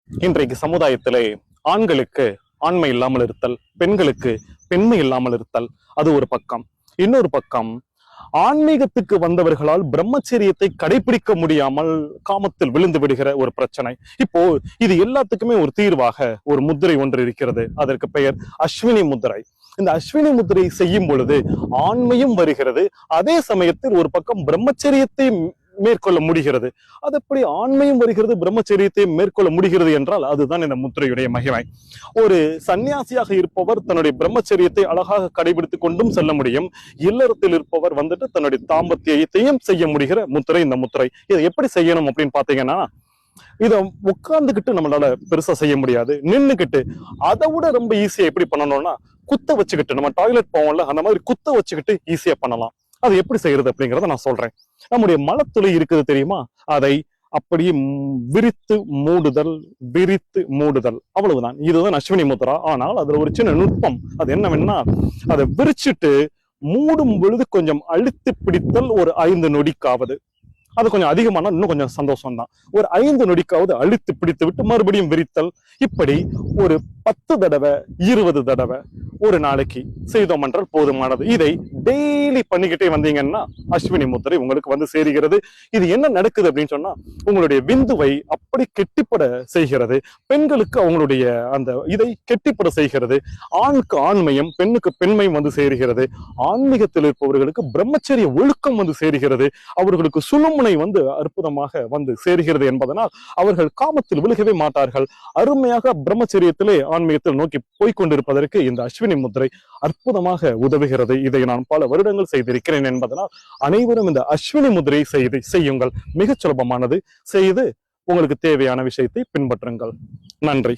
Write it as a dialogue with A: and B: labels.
A: இன்றைக்கு சமுதாயத்திலே ஆண்களுக்கு ஆண்மை இல்லாமல் இருத்தல், பெண்களுக்கு பெண்மை இல்லாமல் இருத்தல், அது ஒரு பக்கம். இன்னொரு பக்கம், ஆன்மீகத்துக்கு வந்தவர்களால் பிரம்மச்சரியத்தை கடைபிடிக்க முடியாமல் காமத்தில் விழுந்து விடுகிற ஒரு பிரச்சனை. இப்போ இது எல்லாத்துக்குமே ஒரு தீர்வாக ஒரு முத்திரை ஒன்று இருக்கிறது. அதற்கு பெயர் அஸ்வினி முத்திரை. இந்த அஸ்வினி முத்திரை செய்யும் பொழுது ஆண்மையும் வருகிறது, அதே சமயத்தில் ஒரு பக்கம் பிரம்மச்சரியத்தை மேற்கொள்ள முடிகிறது. அது எப்படி ஆண்மையும் வருகிறது, பிரம்மச்சரியத்தை மேற்கொள்ள முடிகிறது என்றால் அதுதான் இந்த முத்திரையுடைய மகிமை. ஒரு சன்னியாசியாக இருப்பவர் தன்னுடைய பிரம்மச்சரியத்தை அழகாக கடைபிடித்துக் கொண்டும் செல்ல முடியும். இல்லறத்தில் இருப்பவர் வந்துட்டு தன்னுடைய தாம்பத்தியத்தையும் செய்ய முடிகிற முத்திரை இந்த முத்திரை. இதை எப்படி செய்யணும் அப்படின்னு பாத்தீங்கன்னா, இத உட்கார்ந்துகிட்டு நம்மளால பெருசா செய்ய முடியாது. நின்னுகிட்டு அதை விட ரொம்ப ஈஸியா எப்படி பண்ணணும்னா, குத்த வச்சுக்கிட்டு, நம்ம டாய்லெட் போவோம்ல அந்த மாதிரி குத்த வச்சுக்கிட்டு ஈஸியா பண்ணலாம். அது எப்படி செய்யறது அப்படிங்கிறத நான் சொல்றேன். நம்முடைய மலத்துளி இருக்குது தெரியுமா, அதை அப்படியே விரித்து மூடுதல், விரித்து மூடுதல், அவ்வளவுதான். இதுதான் அஸ்வினி முத்ரா. ஆனால் அதுல ஒரு சின்ன நுட்பம். அது என்னவென்னா, அதை விரிச்சுட்டு மூடும் பொழுது கொஞ்சம் அழுத்தி பிடித்தல், ஒரு 5 நொடிக்காவது. அது கொஞ்சம் அதிகமான இன்னும் கொஞ்சம் சந்தோஷம் தான். ஒரு 5 நொடிக்காவது அழுத்தி பிடித்து விட்டு மறுபடியும் விரித்தல். இப்படி ஒரு 10 தடவை 20 தடவை ஒரு நாளைக்கு செய்தோம் என்றால் போதுமானது. இதை டெய்லி பண்ணிக்கிட்டே வந்தீங்கன்னா அஸ்வினி முத்திரை உங்களுக்கு வந்து சேருகிறது. இது என்ன நடக்குது அப்படின்னு சொன்னா, உங்களுடைய விந்துவை அப்படி கெட்டிப்பட செய்கிறது. பெண்களுக்கு அவங்களுடைய அந்த இதை கெட்டிப்பட செய்கிறது. ஆணுக்கு ஆண்மையும் பெண்ணுக்கு பெண்மையும் வந்து சேருகிறது. ஆன்மீகத்தில் இருப்பவர்களுக்கு பிரம்மச்சரிய ஒழுக்கம் வந்து சேருகிறது. அவர்களுக்கு சுழுமுனை வந்து அற்புதமாக வந்து சேருகிறது என்பதனால் அவர்கள் காமத்தில் விழுகவே மாட்டார்கள். அருமையாக பிரம்மச்சரியத்திலே ஆன்மீகத்தில் நோக்கி போய்கொண்டிருப்பதற்கு இந்த அஸ்வினி முத்திரை அற்புதமாக உதவுகிறது. இதை நான் பல வருடங்கள் செய்திருக்கிறேன் என்பதனால் அனைவரும் இந்த அஸ்வினி முத்திரை செய்யுங்கள். மிகச் சுலபமானது. செய்து உங்களுக்கு தேவையான விஷயத்தை பின்பற்றுங்கள். நன்றி.